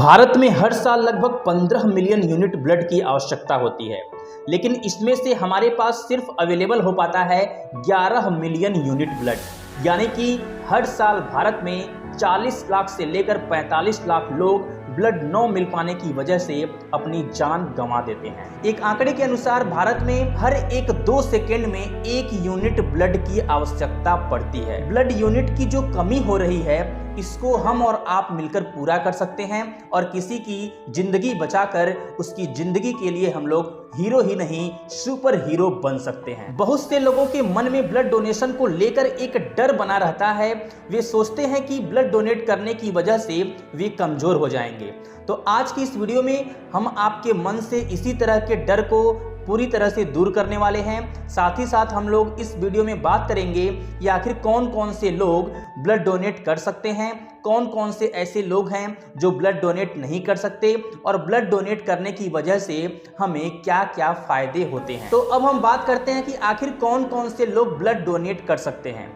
भारत में हर साल लगभग 15 मिलियन यूनिट ब्लड की आवश्यकता होती है, लेकिन इसमें से हमारे पास सिर्फ अवेलेबल हो पाता है 11 मिलियन यूनिट ब्लड। यानी कि हर साल भारत में 40 लाख से लेकर 45 लाख लोग ब्लड न मिल पाने की वजह से अपनी जान गंवा देते हैं। एक आंकड़े के अनुसार भारत में हर 1-2 सेकेंड में 1 यूनिट ब्लड की आवश्यकता पड़ती है। ब्लड यूनिट की जो कमी हो रही है, इसको हम और आप मिलकर पूरा कर सकते हैं और किसी की जिंदगी बचाकर उसकी जिंदगी के लिए हम लोग हीरो ही नहीं सुपर हीरो बन सकते हैं। बहुत से लोगों के मन में ब्लड डोनेशन को लेकर एक डर बना रहता है। वे सोचते हैं कि ब्लड डोनेट करने की वजह से वे कमजोर हो जाएंगे। तो आज की इस वीडियो में हम आपके मन से इसी तरह के डर को पूरी तरह से दूर करने वाले हैं। साथ ही साथ हम लोग इस वीडियो में बात करेंगे कि आखिर कौन कौन से लोग ब्लड डोनेट कर सकते हैं, कौन कौन से ऐसे लोग हैं जो ब्लड डोनेट नहीं कर सकते और ब्लड डोनेट करने की वजह से हमें क्या क्या फायदे होते हैं। तो अब हम बात करते हैं कि आखिर कौन कौन से लोग ब्लड डोनेट कर सकते हैं।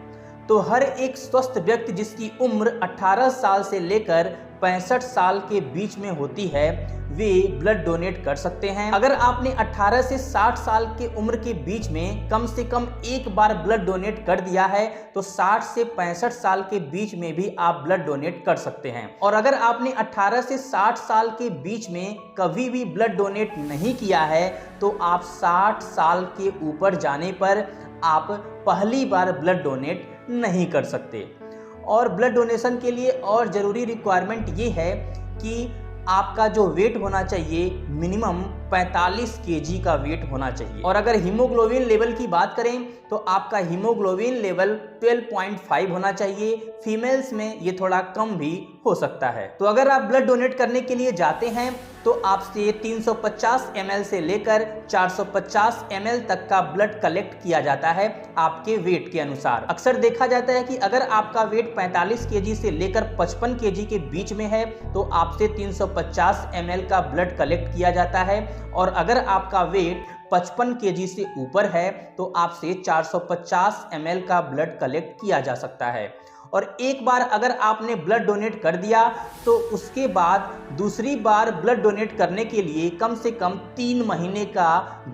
तो हर एक स्वस्थ व्यक्ति जिसकी उम्र 18 साल से लेकर 65 साल के बीच में होती है, वे ब्लड डोनेट कर सकते हैं। अगर आपने 18 से 60 साल के उम्र के बीच में कम से कम एक बार ब्लड डोनेट कर दिया है, तो 60 से 65 साल के बीच में भी आप ब्लड डोनेट कर सकते हैं। और अगर आपने 18 से 60 साल के बीच में कभी भी ब्लड डोनेट नहीं किया है, तो आप 60 साल के ऊपर जाने पर आप पहली बार ब्लड डोनेट नहीं कर सकते। और ब्लड डोनेशन के लिए और ज़रूरी रिक्वायरमेंट ये है कि आपका जो वेट होना चाहिए मिनिमम 45 केजी का वेट होना चाहिए। और अगर हीमोग्लोबिन लेवल की बात करें तो आपका हीमोग्लोबिन लेवल 12.5 होना चाहिए। फीमेल्स में ये थोड़ा कम भी हो सकता है। तो अगर आप ब्लड डोनेट करने के लिए जाते हैं तो आपसे 350 ml से लेकर 450 ml तक का ब्लड कलेक्ट किया जाता है आपके वेट के अनुसार। अक्सर देखा जाता है कि अगर आपका वेट 45 केजी से लेकर 55 केजी के बीच में है तो आपसे 350 ml का ब्लड कलेक्ट किया जाता है, और अगर आपका वेट 55 केजी से ऊपर है तो आपसे 450 ml का ब्लड कलेक्ट किया जा सकता है। और एक बार अगर आपने ब्लड डोनेट कर दिया तो उसके बाद दूसरी बार ब्लड डोनेट करने के लिए कम से कम 3 महीने का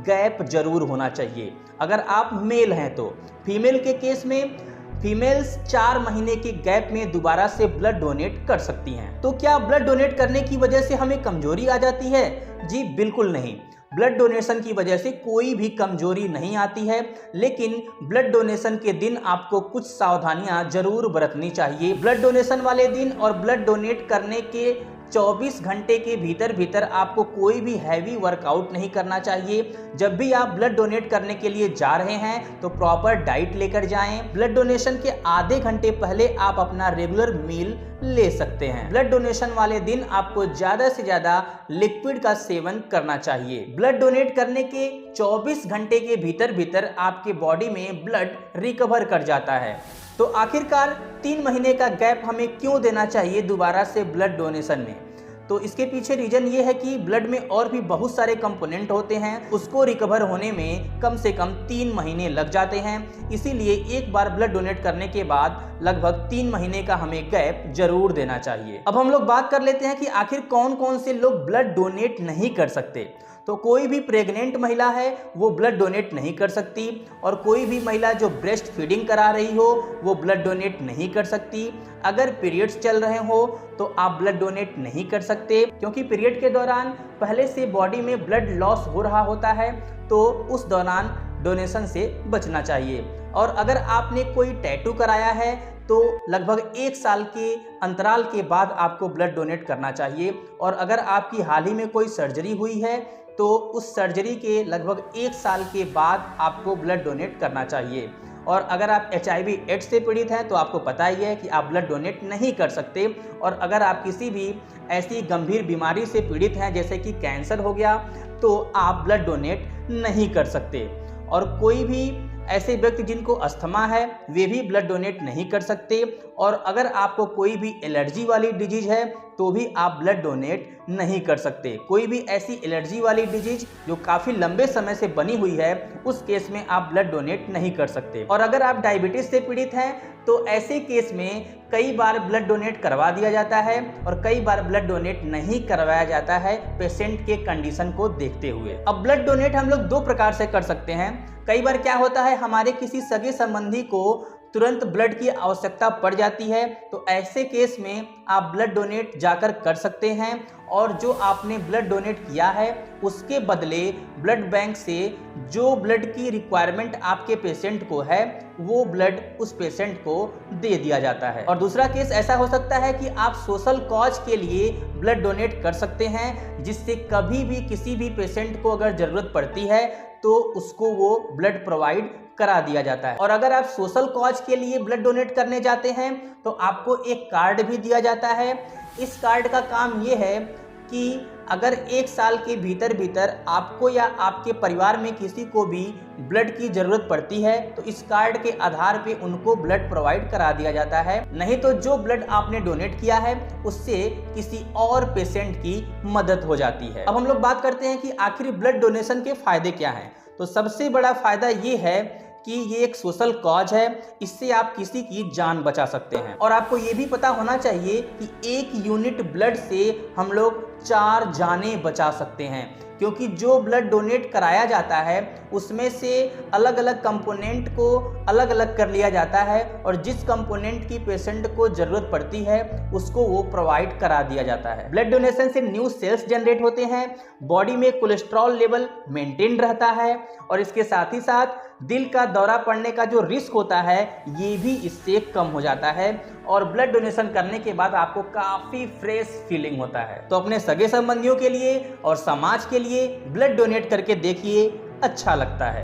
गैप जरूर होना चाहिए अगर आप मेल हैं तो। फीमेल के केस में फीमेल्स 4 महीने के गैप में दोबारा से ब्लड डोनेट कर सकती हैं। तो क्या ब्लड डोनेट करने की वजह से हमें कमजोरी आ जाती है? जी बिल्कुल नहीं। ब्लड डोनेशन की वजह से कोई भी कमजोरी नहीं आती है, लेकिन ब्लड डोनेशन के दिन आपको कुछ सावधानियां जरूर बरतनी चाहिए। ब्लड डोनेशन वाले दिन और ब्लड डोनेट करने के 24 घंटे के भीतर आपको कोई भी हैवी वर्कआउट नहीं करना चाहिए। जब भी आप ब्लड डोनेट करने के लिए जा रहे हैं तो प्रॉपर डाइट लेकर जाएं। ब्लड डोनेशन के आधे घंटे पहले आप अपना रेगुलर मील ले सकते हैं। ब्लड डोनेशन वाले दिन आपको ज्यादा से ज्यादा लिक्विड का सेवन करना चाहिए। ब्लड डोनेट करने के 24 घंटे के भीतर आपके बॉडी में ब्लड रिकवर कर जाता है। तो आखिरकार 3 महीने का गैप हमें क्यों देना चाहिए दोबारा से ब्लड डोनेशन में? तो इसके पीछे रीजन ये है कि ब्लड में और भी बहुत सारे कंपोनेंट होते हैं, उसको रिकवर होने में कम से कम 3 महीने लग जाते हैं। इसीलिए एक बार ब्लड डोनेट करने के बाद लगभग 3 महीने का हमें गैप जरूर देना चाहिए। अब हम लोग बात कर लेते हैं कि आखिर कौन कौन से लोग ब्लड डोनेट नहीं कर सकते। तो कोई भी प्रेग्नेंट महिला है वो ब्लड डोनेट नहीं कर सकती, और कोई भी महिला जो ब्रेस्ट फीडिंग करा रही हो वो ब्लड डोनेट नहीं कर सकती। अगर पीरियड्स चल रहे हो तो आप ब्लड डोनेट नहीं कर सकते, क्योंकि पीरियड के दौरान पहले से बॉडी में ब्लड लॉस हो रहा होता है, तो उस दौरान डोनेशन से बचना चाहिए। और अगर आपने कोई टैटू कराया है तो लगभग 1 साल के अंतराल के बाद आपको ब्लड डोनेट करना चाहिए। और अगर आपकी हाल ही में कोई सर्जरी हुई है तो उस सर्जरी के लगभग 1 साल के बाद आपको ब्लड डोनेट करना चाहिए। और अगर आप HIV एड्स से पीड़ित हैं तो आपको पता ही है कि आप ब्लड डोनेट नहीं कर सकते। और अगर आप किसी भी ऐसी गंभीर बीमारी से पीड़ित हैं जैसे कि कैंसर हो गया तो आप ब्लड डोनेट नहीं कर सकते। और कोई भी ऐसे व्यक्ति जिनको अस्थमा है वे भी ब्लड डोनेट नहीं कर सकते। और अगर आपको कोई भी एलर्जी वाली डिजीज है तो भी आप ब्लड डोनेट नहीं कर सकते। कोई भी ऐसी एलर्जी वाली डिजीज जो काफ़ी लंबे समय से बनी हुई है, उस केस में आप ब्लड डोनेट नहीं कर सकते। और अगर आप डायबिटीज से पीड़ित हैं तो ऐसे केस में कई बार ब्लड डोनेट करवा दिया जाता है और कई बार ब्लड डोनेट नहीं करवाया जाता है पेशेंट के कंडीशन को देखते हुए। अब ब्लड डोनेट हम लोग दो प्रकार से कर सकते हैं। कई बार क्या होता है, हमारे किसी सगे संबंधी को तुरंत ब्लड की आवश्यकता पड़ जाती है, तो ऐसे केस में आप ब्लड डोनेट जाकर कर सकते हैं और जो आपने ब्लड डोनेट किया है उसके बदले ब्लड बैंक से जो ब्लड की रिक्वायरमेंट आपके पेशेंट को है वो ब्लड उस पेशेंट को दे दिया जाता है। और दूसरा केस ऐसा हो सकता है कि आप सोशल कॉज के लिए ब्लड डोनेट कर सकते हैं, जिससे कभी भी किसी भी पेशेंट को अगर ज़रूरत पड़ती है तो उसको वो ब्लड प्रोवाइड करा दिया जाता है। और अगर आप सोशल कॉज के लिए ब्लड डोनेट करने जाते हैं तो आपको एक कार्ड भी दिया जाता है। इस कार्ड का काम ये है कि अगर 1 साल के भीतर आपको या आपके परिवार में किसी को भी ब्लड की ज़रूरत पड़ती है तो इस कार्ड के आधार पे उनको ब्लड प्रोवाइड करा दिया जाता है। नहीं तो जो ब्लड आपने डोनेट किया है उससे किसी और पेशेंट की मदद हो जाती है। अब हम लोग बात करते हैं कि आखिर ब्लड डोनेशन के फ़ायदे क्या हैं। तो सबसे बड़ा फ़ायदा ये है कि ये एक सोशल कॉज है, इससे आप किसी की जान बचा सकते हैं। और आपको ये भी पता होना चाहिए कि 1 यूनिट ब्लड से हम लोग 4 जानें बचा सकते हैं, क्योंकि जो ब्लड डोनेट कराया जाता है उसमें से अलग अलग कंपोनेंट को अलग अलग कर लिया जाता है और जिस कंपोनेंट की पेशेंट को ज़रूरत पड़ती है उसको वो प्रोवाइड करा दिया जाता है। ब्लड डोनेशन से न्यू सेल्स जनरेट होते हैं, बॉडी में कोलेस्ट्रॉल लेवल मेंटेन रहता है और इसके साथ ही साथ दिल का दौरा पड़ने का जो रिस्क होता है ये भी इससे कम हो जाता है और ब्लड डोनेशन करने के बाद आपको काफ़ी फ्रेश फीलिंग होता है। तो अपने सगे संबंधियों के लिए और समाज के लिए ब्लड डोनेट करके देखिए, अच्छा लगता है।